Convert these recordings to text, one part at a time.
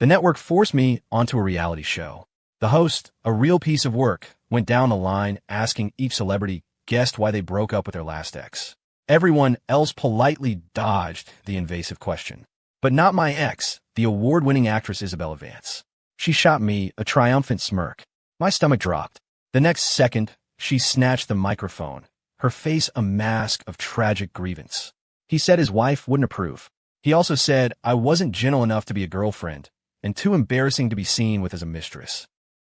The network forced me onto a reality show. The host, a real piece of work, went down the line asking each celebrity guessed why they broke up with their last ex. Everyone else politely dodged the invasive question. But not my ex, the award-winning actress Isabella Vance. She shot me a triumphant smirk. My stomach dropped. The next second, she snatched the microphone, her face a mask of tragic grievance. He said his wife wouldn't approve. He also said I wasn't gentle enough to be a girlfriend and too embarrassing to be seen with as a mistress.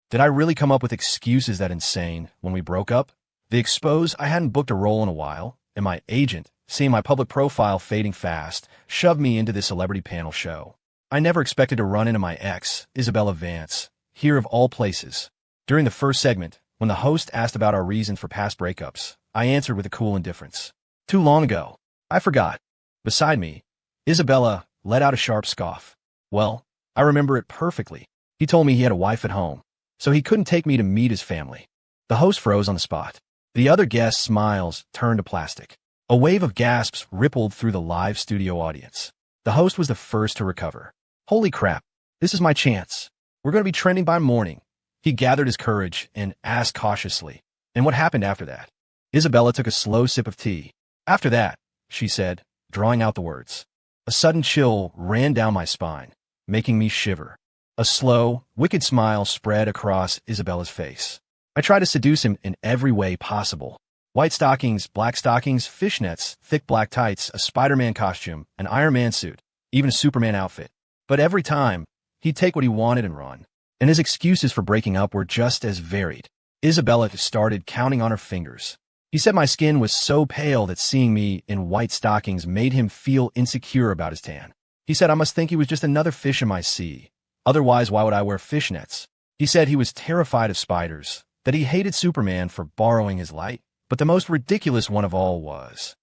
Did I really come up with excuses that insane when we broke up? They exposed I hadn't booked a role in a while, and my agent, seeing my public profile fading fast, shoved me into this celebrity panel show. I never expected to run into my ex, Isabella Vance, here of all places. During the first segment, when the host asked about our reasons for past breakups, I answered with a cool indifference. Too long ago. I forgot. Beside me, Isabella let out a sharp scoff. Well, I remember it perfectly. He told me he had a wife at home, so he couldn't take me to meet his family. The host froze on the spot. The other guests' smiles turned to plastic. A wave of gasps rippled through the live studio audience. The host was the first to recover. Holy crap, this is my chance. We're going to be trending by morning. He gathered his courage and asked cautiously, and what happened after that? Isabella took a slow sip of tea. After that, she said, drawing out the words. A sudden chill ran down my spine, making me shiver. A slow, wicked smile spread across Isabella's face. I tried to seduce him in every way possible. White stockings, black stockings, fishnets, thick black tights, a Spider-Man costume, an Iron Man suit, even a Superman outfit. But every time, he'd take what he wanted and run. And his excuses for breaking up were just as varied. Isabella started counting on her fingers. He said my skin was so pale that seeing me in white stockings made him feel insecure about his tan. He said I must think he was just another fish in my sea. Otherwise, why would I wear fishnets? He said he was terrified of spiders, that he hated Superman for borrowing his light. But the most ridiculous one of all was.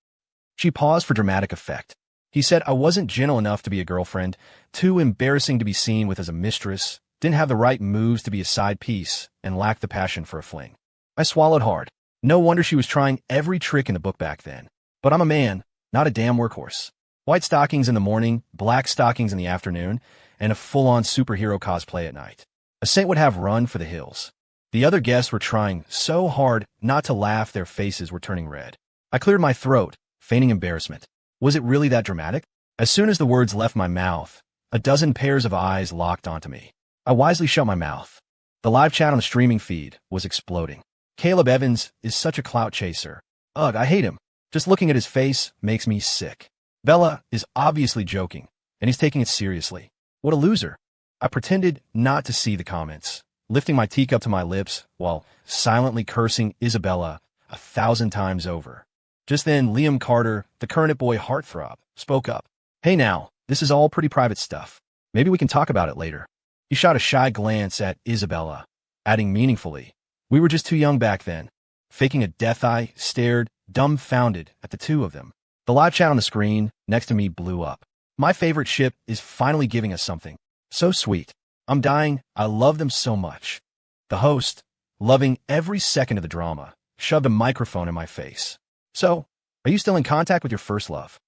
She paused for dramatic effect. He said I wasn't gentle enough to be a girlfriend, too embarrassing to be seen with as a mistress, didn't have the right moves to be a side piece, and lacked the passion for a fling. I swallowed hard. No wonder she was trying every trick in the book back then. But I'm a man, not a damn workhorse. White stockings in the morning, black stockings in the afternoon, and a full-on superhero cosplay at night. A saint would have run for the hills. The other guests were trying so hard not to laugh their faces were turning red. I cleared my throat, feigning embarrassment. Was it really that dramatic? As soon as the words left my mouth, a dozen pairs of eyes locked onto me. I wisely shut my mouth. The live chat on the streaming feed was exploding. Caleb Evans is such a clout chaser. Ugh, I hate him. Just looking at his face makes me sick. Bella is obviously joking, and he's taking it seriously. What a loser. I pretended not to see the comments, lifting my teacup to my lips while silently cursing Isabella 1,000 times over. Just then, Liam Carter, the current boy heartthrob, spoke up. Hey now, this is all pretty private stuff. Maybe we can talk about it later. He shot a shy glance at Isabella, adding meaningfully, we were just too young back then. Faking a death eye, stared, dumbfounded at the two of them. The live chat on the screen next to me blew up. My favorite ship is finally giving us something. So sweet. I'm dying. I love them so much. The host, loving every second of the drama, shoved a microphone in my face. So, are you still in contact with your first love?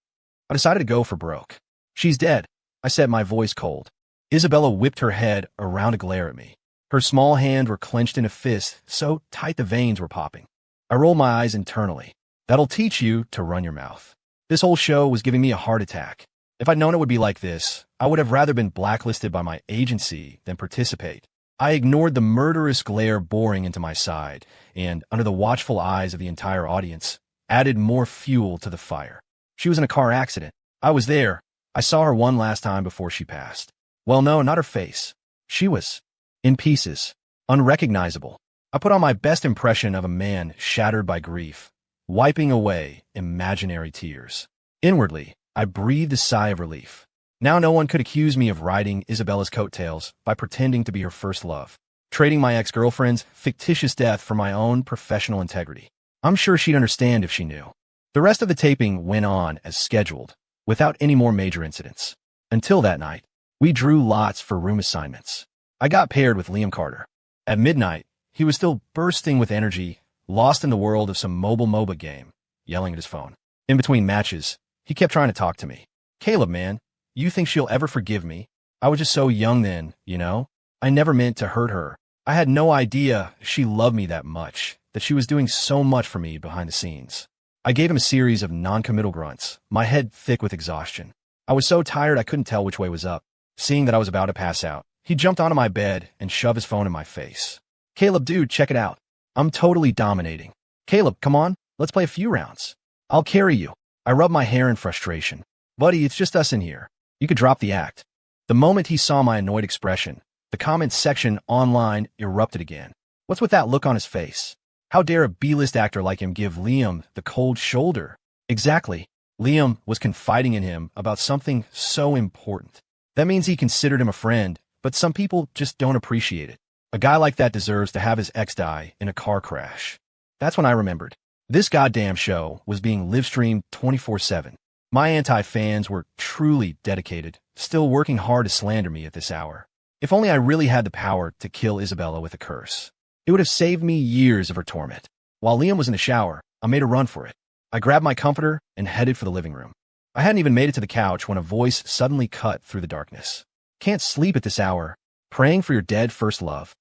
I decided to go for broke. She's dead, I said, my voice cold. Isabella whipped her head around to glare at me. Her small hands were clenched in a fist, so tight the veins were popping. I rolled my eyes internally. That'll teach you to run your mouth. This whole show was giving me a heart attack. If I'd known it would be like this, I would have rather been blacklisted by my agency than participate. I ignored the murderous glare boring into my side, and, under the watchful eyes of the entire audience, added more fuel to the fire. She was in a car accident. I was there. I saw her one last time before she passed. Well, no, not her face. She was in pieces, unrecognizable. I put on my best impression of a man shattered by grief, wiping away imaginary tears. Inwardly, I breathed a sigh of relief. Now no one could accuse me of riding Isabella's coattails by pretending to be her first love, trading my ex-girlfriend's fictitious death for my own professional integrity. I'm sure she'd understand if she knew. The rest of the taping went on as scheduled, without any more major incidents. Until that night, we drew lots for room assignments. I got paired with Liam Carter. At midnight, he was still bursting with energy, lost in the world of some mobile MOBA game, yelling at his phone. In between matches, he kept trying to talk to me. Caleb, man, you think she'll ever forgive me? I was just so young then, you know? I never meant to hurt her. I had no idea she loved me that much, that she was doing so much for me behind the scenes. I gave him a series of non-committal grunts, my head thick with exhaustion. I was so tired I couldn't tell which way was up. Seeing that I was about to pass out, he jumped onto my bed and shoved his phone in my face. Caleb, dude, check it out. I'm totally dominating. Caleb, come on, let's play a few rounds. I'll carry you. I rubbed my hair in frustration. Buddy, it's just us in here. You could drop the act. The moment he saw my annoyed expression, the comments section online erupted again. What's with that look on his face? How dare a B-list actor like him give Liam the cold shoulder? Exactly. Liam was confiding in him about something so important. That means he considered him a friend, but some people just don't appreciate it. A guy like that deserves to have his ex die in a car crash. That's when I remembered. This goddamn show was being live-streamed 24/7. My anti-fans were truly dedicated, still working hard to slander me at this hour. If only I really had the power to kill Isabella with a curse. It would have saved me years of her torment. While Liam was in the shower, I made a run for it. I grabbed my comforter and headed for the living room. I hadn't even made it to the couch when a voice suddenly cut through the darkness. Can't sleep at this hour. Praying for your dead first love.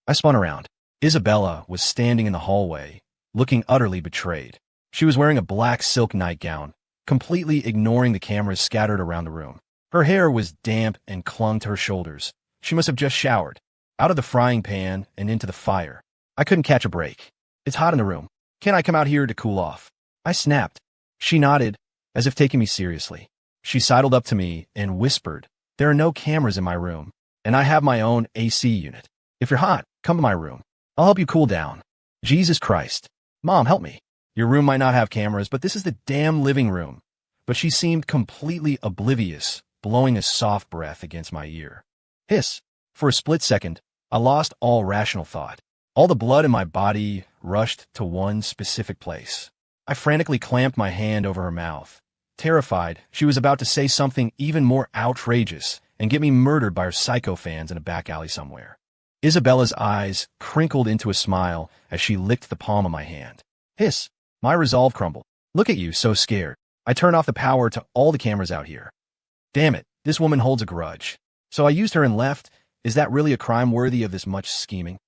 I spun around. Isabella was standing in the hallway, looking utterly betrayed. She was wearing a black silk nightgown, completely ignoring the cameras scattered around the room. Her hair was damp and clung to her shoulders. She must have just showered, out of the frying pan and into the fire. I couldn't catch a break. It's hot in the room. Can't I come out here to cool off? I snapped. She nodded, as if taking me seriously. She sidled up to me and whispered, there are no cameras in my room, and I have my own AC unit. If you're hot, come to my room. I'll help you cool down. Jesus Christ. Mom, help me. Your room might not have cameras, but this is the damn living room. But she seemed completely oblivious, blowing a soft breath against my ear. Hiss. For a split second, I lost all rational thought. All the blood in my body rushed to one specific place. I frantically clamped my hand over her mouth. Terrified, she was about to say something even more outrageous and get me murdered by her psycho fans in a back alley somewhere. Isabella's eyes crinkled into a smile as she licked the palm of my hand. Hiss. My resolve crumbled. Look at you, so scared. I turned off the power to all the cameras out here. Damn it, this woman holds a grudge. So I used her and left. Is that really a crime worthy of this much scheming?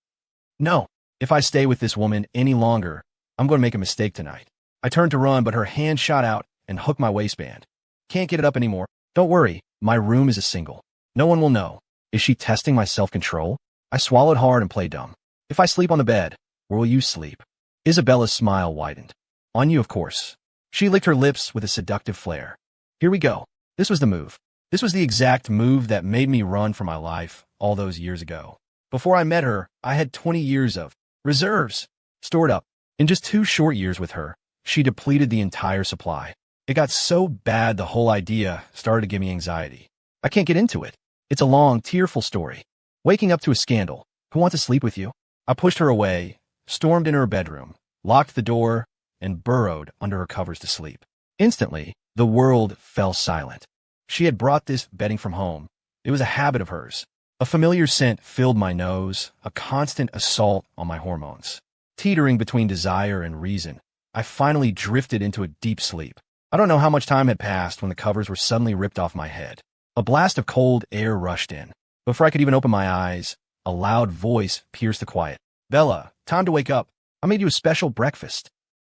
No. If I stay with this woman any longer, I'm going to make a mistake tonight. I turned to run, but her hand shot out and hooked my waistband. Can't get it up anymore. Don't worry, my room is a single. No one will know. Is she testing my self-control? I swallowed hard and played dumb. If I sleep on the bed, where will you sleep? Isabella's smile widened. On you, of course. She licked her lips with a seductive flair. Here we go. This was the move. This was the exact move that made me run for my life all those years ago. Before I met her, I had 20 years of reserves stored up. In just 2 short years with her, she depleted the entire supply. It got so bad the whole idea started to give me anxiety. I can't get into it. It's a long, tearful story. Waking up to a scandal. Who wants to sleep with you? I pushed her away, stormed into her bedroom, locked the door, and burrowed under her covers to sleep. Instantly, the world fell silent. She had brought this bedding from home. It was a habit of hers. A familiar scent filled my nose, a constant assault on my hormones. Teetering between desire and reason, I finally drifted into a deep sleep. I don't know how much time had passed when the covers were suddenly ripped off my head. A blast of cold air rushed in. Before I could even open my eyes, a loud voice pierced the quiet. Bella, time to wake up. I made you a special breakfast.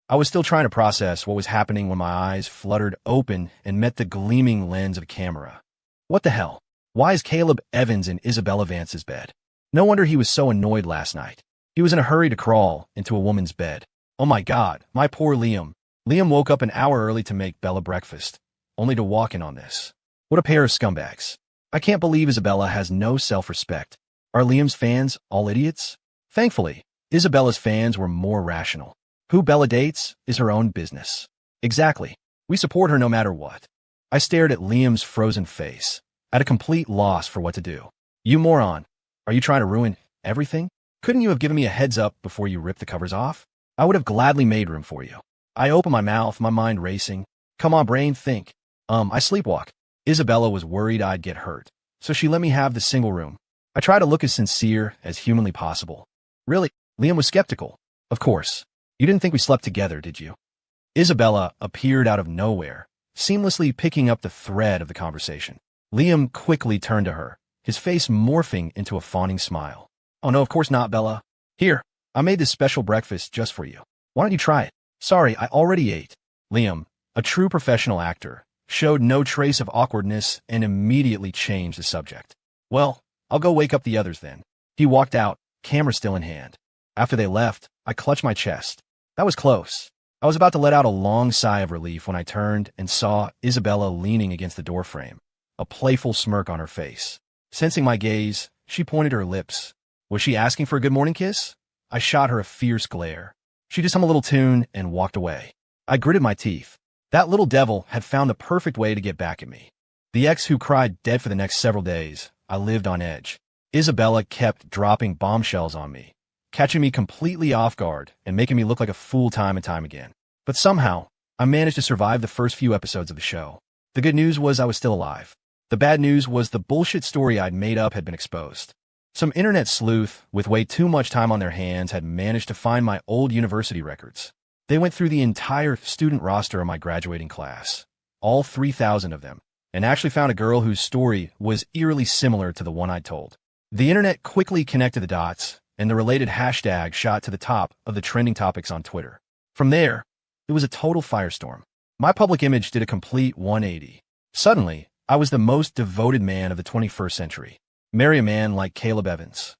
I was still trying to process what was happening when my eyes fluttered open and met the gleaming lens of a camera. What the hell? Why is Caleb Evans in Isabella Vance's bed? No wonder he was so annoyed last night. He was in a hurry to crawl into a woman's bed. Oh my God, my poor Liam. Liam woke up an hour early to make Bella breakfast, only to walk in on this. What a pair of scumbags. I can't believe Isabella has no self-respect. Are Liam's fans all idiots? Thankfully, Isabella's fans were more rational. Who Bella dates is her own business. Exactly. We support her no matter what. I stared at Liam's frozen face, at a complete loss for what to do. You moron. Are you trying to ruin everything? Couldn't you have given me a heads up before you ripped the covers off? I would have gladly made room for you. I opened my mouth, my mind racing. Come on, brain, think. I sleepwalk. Isabella was worried I'd get hurt, so she let me have the single room. I tried to look as sincere as humanly possible. Really? Liam was skeptical. Of course. You didn't think we slept together, did you? Isabella appeared out of nowhere, seamlessly picking up the thread of the conversation. Liam quickly turned to her, his face morphing into a fawning smile. Oh no, of course not, Bella. Here, I made this special breakfast just for you. Why don't you try it? Sorry, I already ate. Liam, a true professional actor, showed no trace of awkwardness and immediately changed the subject. Well, I'll go wake up the others then. He walked out, camera still in hand. After they left, I clutched my chest. That was close. I was about to let out a long sigh of relief when I turned and saw Isabella leaning against the doorframe, a playful smirk on her face. Sensing my gaze, she pointed her lips. Was she asking for a good morning kiss? I shot her a fierce glare. She just hummed a little tune and walked away. I gritted my teeth. That little devil had found the perfect way to get back at me. The ex who cried dead for the next several days, I lived on edge. Isabella kept dropping bombshells on me, catching me completely off guard and making me look like a fool time and time again. But somehow, I managed to survive the first few episodes of the show. The good news was I was still alive. The bad news was the bullshit story I'd made up had been exposed. Some internet sleuth with way too much time on their hands had managed to find my old university records. They went through the entire student roster of my graduating class, all 3,000 of them, and actually found a girl whose story was eerily similar to the one I'd told. The internet quickly connected the dots, and the related hashtag shot to the top of the trending topics on Twitter. From there, it was a total firestorm. My public image did a complete 180. Suddenly, I was the most devoted man of the 21st century. Marry a man like Caleb Evans.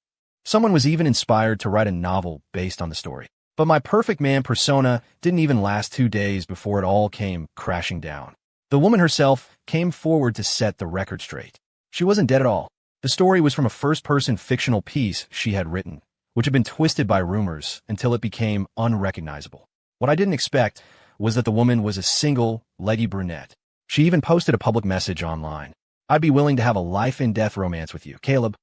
Someone was even inspired to write a novel based on the story. But my perfect man persona didn't even last 2 days before it all came crashing down. The woman herself came forward to set the record straight. She wasn't dead at all. The story was from a first-person fictional piece she had written, which had been twisted by rumors until it became unrecognizable. What I didn't expect was that the woman was a single, leggy brunette. She even posted a public message online. I'd be willing to have a life-and-death romance with you, Caleb.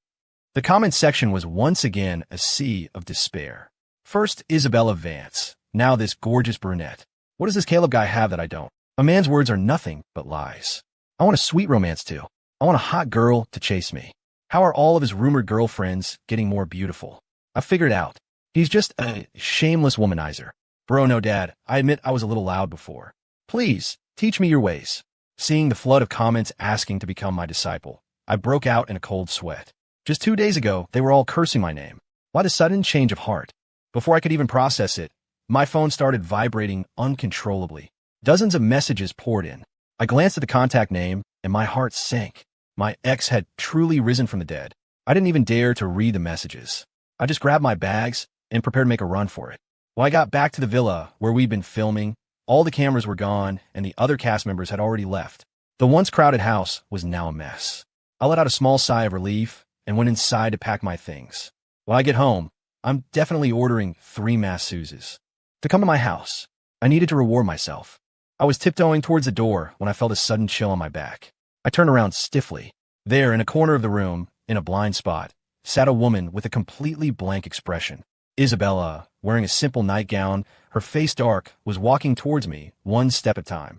The comment section was once again a sea of despair. First, Isabella Vance, now this gorgeous brunette. What does this Caleb guy have that I don't? A man's words are nothing but lies. I want a sweet romance too. I want a hot girl to chase me. How are all of his rumored girlfriends getting more beautiful? I figured out. He's just a shameless womanizer. Bro, no dad, I admit I was a little loud before. Please, teach me your ways. Seeing the flood of comments asking to become my disciple, I broke out in a cold sweat. Just 2 days ago, they were all cursing my name. Why the sudden change of heart? Before I could even process it, my phone started vibrating uncontrollably. Dozens of messages poured in. I glanced at the contact name, and my heart sank. My ex had truly risen from the dead. I didn't even dare to read the messages. I just grabbed my bags and prepared to make a run for it. When I got back to the villa where we'd been filming, all the cameras were gone, and the other cast members had already left. The once crowded house was now a mess. I let out a small sigh of relief and went inside to pack my things. When I get home, I'm definitely ordering 3 masseuses to come to my house. I needed to reward myself. I was tiptoeing towards the door when I felt a sudden chill on my back. I turned around stiffly. There, in a corner of the room, in a blind spot, sat a woman with a completely blank expression. Isabella, wearing a simple nightgown, her face dark, was walking towards me, one step at a time.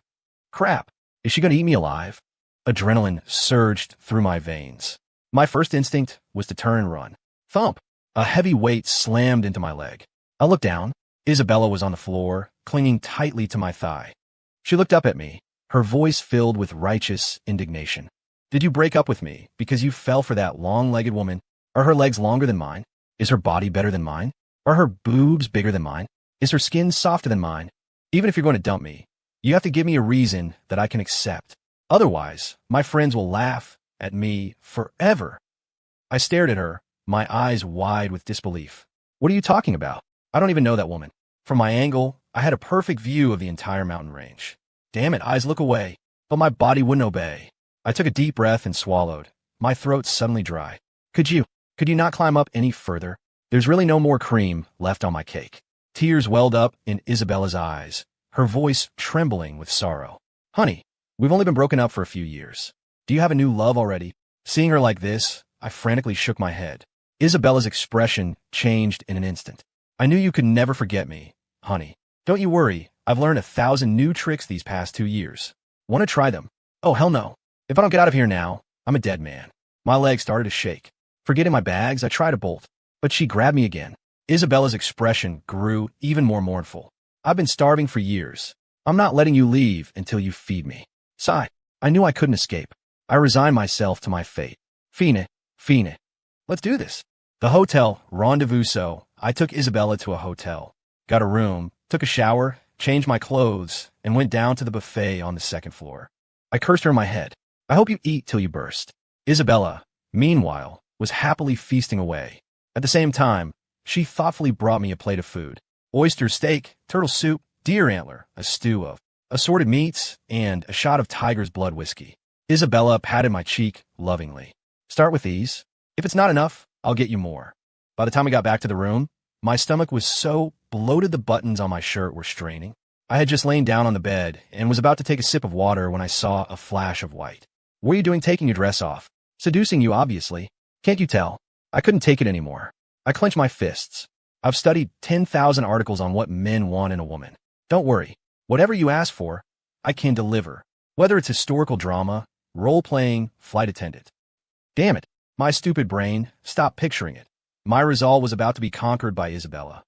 Crap, is she going to eat me alive? Adrenaline surged through my veins. My first instinct was to turn and run. Thump! A heavy weight slammed into my leg. I looked down. Isabella was on the floor, clinging tightly to my thigh. She looked up at me, her voice filled with righteous indignation. Did you break up with me because you fell for that long-legged woman? Are her legs longer than mine? Is her body better than mine? Are her boobs bigger than mine? Is her skin softer than mine? Even if you're going to dump me, you have to give me a reason that I can accept. Otherwise, my friends will laugh at me forever. I stared at her, my eyes wide with disbelief. What are you talking about? I don't even know that woman. From my angle, I had a perfect view of the entire mountain range. Damn it, eyes look away. But my body wouldn't obey. I took a deep breath and swallowed, my throat suddenly dry. Could you not climb up any further? There's really no more cream left on my cake. Tears welled up in Isabella's eyes, her voice trembling with sorrow. Honey, we've only been broken up for a few years. Do you have a new love already? Seeing her like this, I frantically shook my head. Isabella's expression changed in an instant. I knew you could never forget me, honey. Don't you worry, I've learned 1,000 new tricks these past 2 years. Want to try them? Oh, hell no. If I don't get out of here now, I'm a dead man. My legs started to shake. Forgetting my bags, I tried to bolt, but she grabbed me again. Isabella's expression grew even more mournful. I've been starving for years. I'm not letting you leave until you feed me. Sigh. I knew I couldn't escape. I resigned myself to my fate. Fine, Fiend. Let's do this. The hotel rendezvous. So I took Isabella to a hotel, got a room, took a shower, changed my clothes, and went down to the buffet on the second floor. I cursed her in my head. I hope you eat till you burst. Isabella, meanwhile, was happily feasting away. At the same time, she thoughtfully brought me a plate of food. Oyster steak, turtle soup, deer antler, a stew of assorted meats, and a shot of tiger's blood whiskey. Isabella patted my cheek lovingly. Start with these. If it's not enough, I'll get you more. By the time we got back to the room, my stomach was so bloated the buttons on my shirt were straining. I had just lain down on the bed and was about to take a sip of water when I saw a flash of white. What are you doing taking your dress off? Seducing you, obviously. Can't you tell? I couldn't take it anymore. I clenched my fists. I've studied 10,000 articles on what men want in a woman. Don't worry. Whatever you ask for, I can deliver. Whether it's historical drama, role-playing, flight attendant. Damn it. My stupid brain stopped picturing it. My resolve was about to be conquered by Isabella.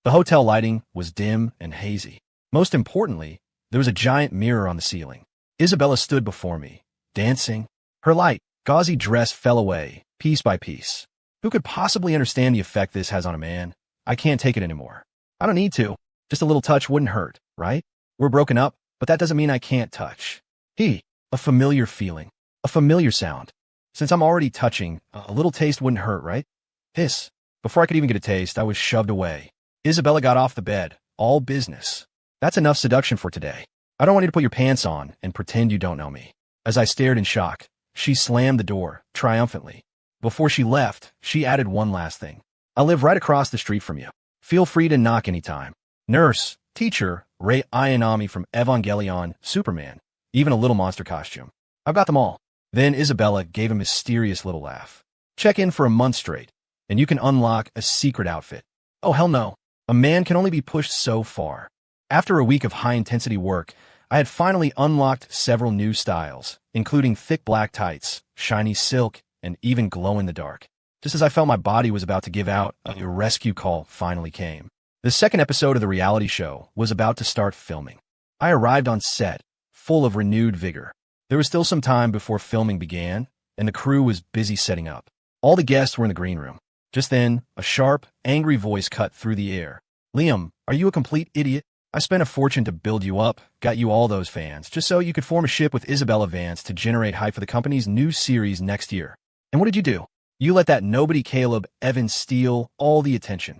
The hotel lighting was dim and hazy. Most importantly, there was a giant mirror on the ceiling. Isabella stood before me, dancing. Her light, gauzy dress fell away, piece by piece. Who could possibly understand the effect this has on a man? I can't take it anymore. I don't need to. Just a little touch wouldn't hurt, right? We're broken up, but that doesn't mean I can't touch. A familiar feeling, a familiar sound. Since I'm already touching, a little taste wouldn't hurt, right? Hiss. Before I could even get a taste, I was shoved away. Isabella got off the bed. All business. That's enough seduction for today. I don't want you to put your pants on and pretend you don't know me. As I stared in shock, she slammed the door, triumphantly. Before she left, she added one last thing. I live right across the street from you. Feel free to knock anytime. Nurse, teacher, Rei Ayanami from Evangelion, Superman, even a little monster costume. I've got them all. Then Isabella gave a mysterious little laugh. Check in for a month straight, and you can unlock a secret outfit. Oh, hell no. A man can only be pushed so far. After a week of high-intensity work, I had finally unlocked several new styles, including thick black tights, shiny silk, and even glow-in-the-dark. Just as I felt my body was about to give out, a rescue call finally came. The second episode of the reality show was about to start filming. I arrived on set, full of renewed vigor. There was still some time before filming began, and the crew was busy setting up. All the guests were in the green room. Just then, a sharp, angry voice cut through the air. Liam, are you a complete idiot? I spent a fortune to build you up, got you all those fans, just so you could form a ship with Isabella Vance to generate hype for the company's new series next year. And what did you do? You let that nobody Caleb Evans steal all the attention.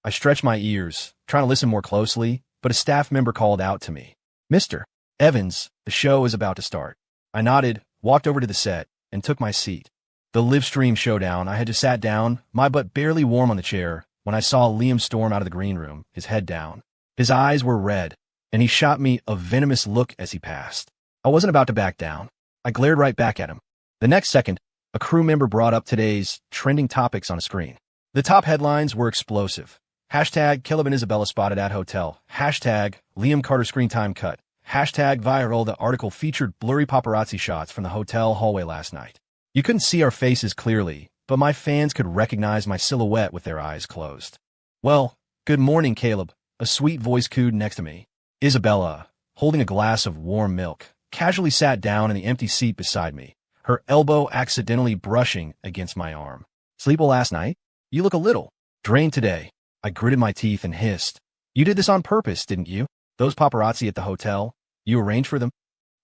I stretched my ears, trying to listen more closely, but a staff member called out to me. Mr. Evans, the show is about to start. I nodded, walked over to the set, and took my seat. The live stream showdown, I had just sat down, my butt barely warm on the chair, when I saw Liam storm out of the green room, his head down. His eyes were red, and he shot me a venomous look as he passed. I wasn't about to back down. I glared right back at him. The next second, a crew member brought up today's trending topics on a screen. The top headlines were explosive. Hashtag Caleb and Isabella spotted at hotel. Hashtag Liam Carter screen time cut. Hashtag viral. The article featured blurry paparazzi shots from the hotel hallway last night. You couldn't see our faces clearly, but my fans could recognize my silhouette with their eyes closed. Well, good morning, Caleb, a sweet voice cooed next to me. Isabella, holding a glass of warm milk, casually sat down in the empty seat beside me, her elbow accidentally brushing against my arm. Sleep well last night? You look a little drained today. I gritted my teeth and hissed. You did this on purpose, didn't you? Those paparazzi at the hotel? You arranged for them?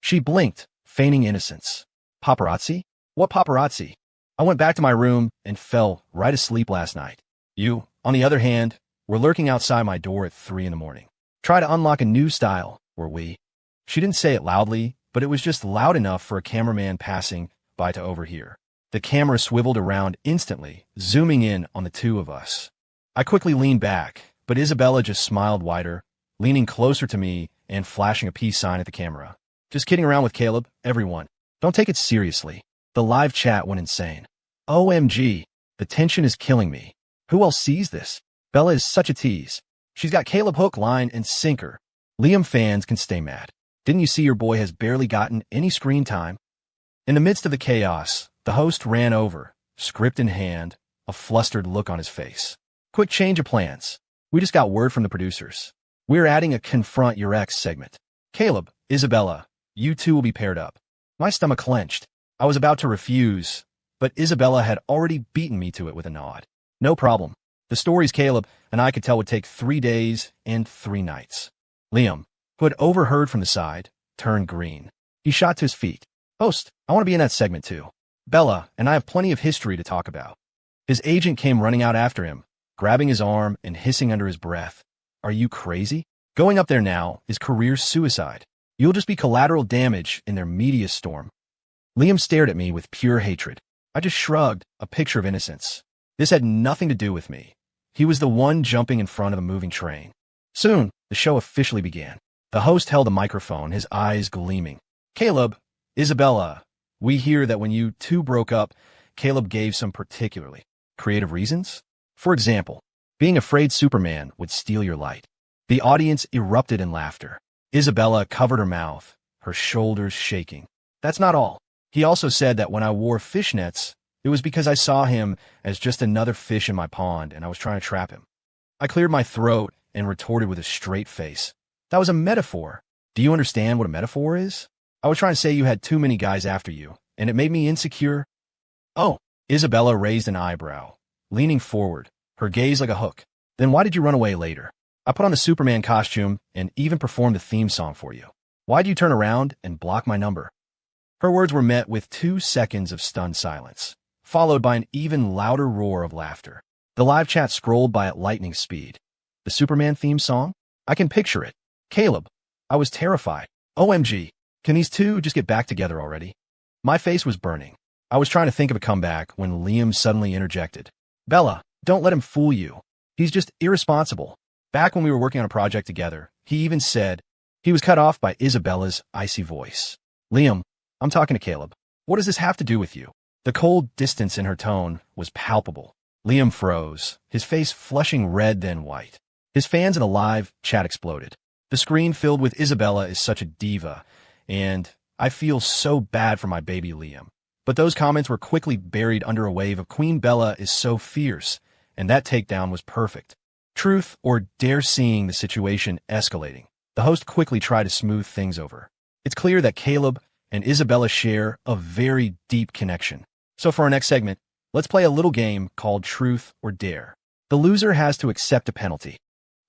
She blinked, feigning innocence. Paparazzi? What paparazzi? I went back to my room and fell right asleep last night. You, on the other hand, were lurking outside my door at 3 in the morning. Try to unlock a new style, were we? She didn't say it loudly, but it was just loud enough for a cameraman passing by to overhear. The camera swiveled around instantly, zooming in on the two of us. I quickly leaned back, but Isabella just smiled wider, leaning closer to me and flashing a peace sign at the camera. Just kidding around with Caleb, everyone. Don't take it seriously. The live chat went insane. OMG, the tension is killing me. Who else sees this? Bella is such a tease. She's got Caleb hook, line, and sinker. Liam fans can stay mad. Didn't you see your boy has barely gotten any screen time? In the midst of the chaos, the host ran over, script in hand, a flustered look on his face. Quick change of plans. We just got word from the producers. We're adding a Confront Your Ex segment. Caleb, Isabella, you two will be paired up. My stomach clenched. I was about to refuse, but Isabella had already beaten me to it with a nod. No problem. The stories Caleb and I could tell would take 3 days and 3 nights. Liam, who had overheard from the side, turned green. He shot to his feet. Host, I want to be in that segment too. Bella and I have plenty of history to talk about. His agent came running out after him, grabbing his arm and hissing under his breath. Are you crazy? Going up there now is career suicide. You'll just be collateral damage in their media storm. Liam stared at me with pure hatred. I just shrugged, a picture of innocence. This had nothing to do with me. He was the one jumping in front of a moving train. Soon, the show officially began. The host held a microphone, his eyes gleaming. Caleb, Isabella, we hear that when you two broke up, Caleb gave some particularly creative reasons. For example, being afraid Superman would steal your light. The audience erupted in laughter. Isabella covered her mouth, her shoulders shaking. That's not all. He also said that when I wore fishnets, it was because I saw him as just another fish in my pond and I was trying to trap him. I cleared my throat and retorted with a straight face. That was a metaphor. Do you understand what a metaphor is? I was trying to say you had too many guys after you, and it made me insecure. Oh, Isabella raised an eyebrow, leaning forward, her gaze like a hook. Then why did you run away later? I put on the Superman costume and even performed the theme song for you. Why'd you turn around and block my number? Her words were met with 2 seconds of stunned silence, followed by an even louder roar of laughter. The live chat scrolled by at lightning speed. The Superman theme song? I can picture it. Caleb, I was terrified. OMG, can these two just get back together already? My face was burning. I was trying to think of a comeback when Liam suddenly interjected. Bella, don't let him fool you. He's just irresponsible. Back when we were working on a project together, he even said. He was cut off by Isabella's icy voice. Liam, I'm talking to Caleb. What does this have to do with you? The cold distance in her tone was palpable. Liam froze, his face flushing red then white. His fans in the live chat exploded. The screen filled with Isabella is such a diva, and I feel so bad for my baby Liam. But those comments were quickly buried under a wave of Queen Bella is so fierce, and that takedown was perfect. Truth or dare seeing the situation escalating. The host quickly tried to smooth things over. It's clear that Caleb and Isabella share a very deep connection. So for our next segment, let's play a little game called Truth or Dare. The loser has to accept a penalty.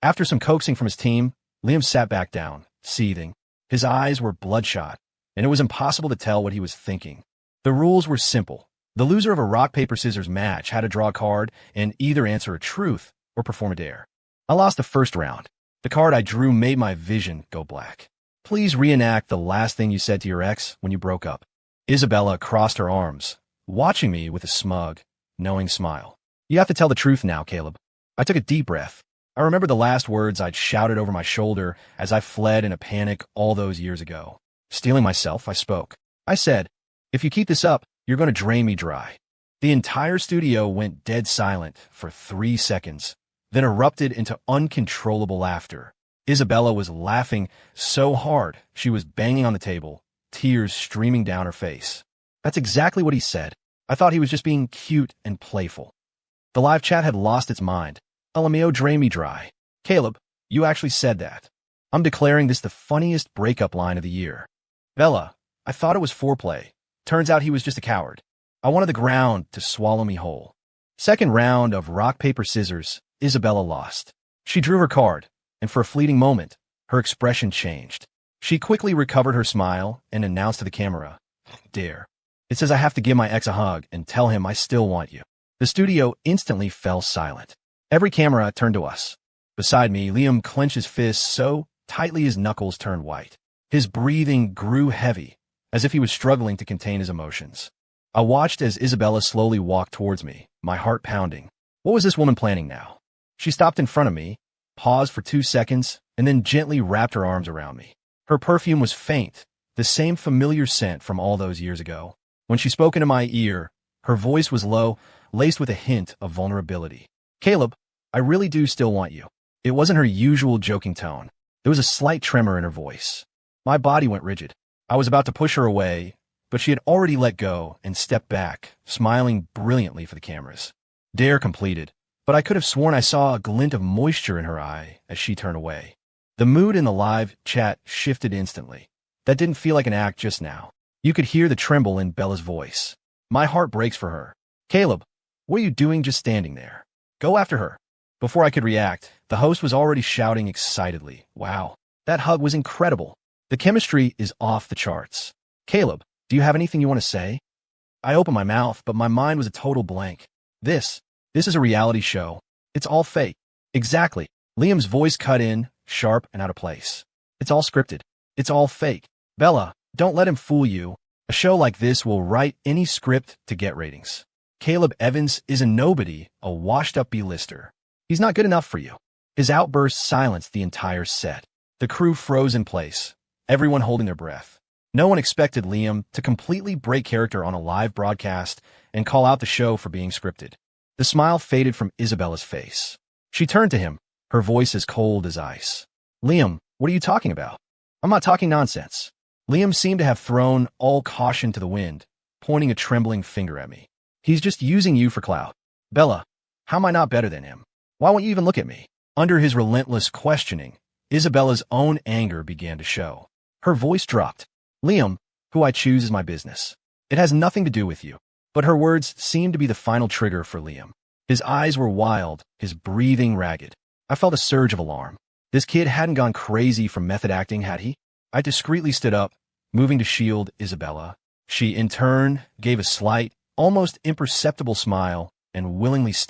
After some coaxing from his team, Liam sat back down, seething. His eyes were bloodshot, and it was impossible to tell what he was thinking. The rules were simple. The loser of a rock-paper-scissors match had to draw a card and either answer a truth or perform a dare. I lost the first round. The card I drew made my vision go black. Please reenact the last thing you said to your ex when you broke up. Isabella crossed her arms, watching me with a smug, knowing smile. You have to tell the truth now, Caleb. I took a deep breath. I remember the last words I'd shouted over my shoulder as I fled in a panic all those years ago. Steeling myself, I spoke. I said, if you keep this up, you're going to drain me dry. The entire studio went dead silent for 3 seconds, then erupted into uncontrollable laughter. Isabella was laughing so hard she was banging on the table, tears streaming down her face. That's exactly what he said. I thought he was just being cute and playful. The live chat had lost its mind. LMAO drain me dry. Caleb, you actually said that. I'm declaring this the funniest breakup line of the year. Bella, I thought it was foreplay. Turns out he was just a coward. I wanted the ground to swallow me whole. Second round of rock, paper, scissors, Isabella lost. She drew her card, and for a fleeting moment, her expression changed. She quickly recovered her smile and announced to the camera, Dare. It says I have to give my ex a hug and tell him I still want you. The studio instantly fell silent. Every camera turned to us. Beside me, Liam clenched his fists so tightly his knuckles turned white. His breathing grew heavy, as if he was struggling to contain his emotions. I watched as Isabella slowly walked towards me, my heart pounding. What was this woman planning now? She stopped in front of me, paused for 2 seconds, and then gently wrapped her arms around me. Her perfume was faint, the same familiar scent from all those years ago. When she spoke into my ear, her voice was low, laced with a hint of vulnerability. Caleb, I really do still want you. It wasn't her usual joking tone. There was a slight tremor in her voice. My body went rigid. I was about to push her away, but she had already let go and stepped back, smiling brilliantly for the cameras. Dare completed, but I could have sworn I saw a glint of moisture in her eye as she turned away. The mood in the live chat shifted instantly. That didn't feel like an act just now. You could hear the tremble in Bella's voice. My heart breaks for her. Caleb, what are you doing just standing there? Go after her. Before I could react, the host was already shouting excitedly. Wow, that hug was incredible. The chemistry is off the charts. Caleb, do you have anything you want to say? I opened my mouth, but my mind was a total blank. This is a reality show. It's all fake. Exactly. Liam's voice cut in, sharp and out of place. It's all scripted. It's all fake. Bella, don't let him fool you. A show like this will write any script to get ratings. Caleb Evans is a nobody, a washed-up B-lister. He's not good enough for you. His outburst silenced the entire set. The crew froze in place, everyone holding their breath. No one expected Liam to completely break character on a live broadcast and call out the show for being scripted. The smile faded from Isabella's face. She turned to him, her voice as cold as ice. Liam, what are you talking about? I'm not talking nonsense. Liam seemed to have thrown all caution to the wind, pointing a trembling finger at me. He's just using you for clout. Bella, how am I not better than him? Why won't you even look at me? Under his relentless questioning, Isabella's own anger began to show. Her voice dropped. Liam, who I choose is my business. It has nothing to do with you. But her words seemed to be the final trigger for Liam. His eyes were wild, his breathing ragged. I felt a surge of alarm. This kid hadn't gone crazy from method acting, had he? I discreetly stood up, moving to shield Isabella. She, in turn, gave a slight, almost imperceptible smile and willingly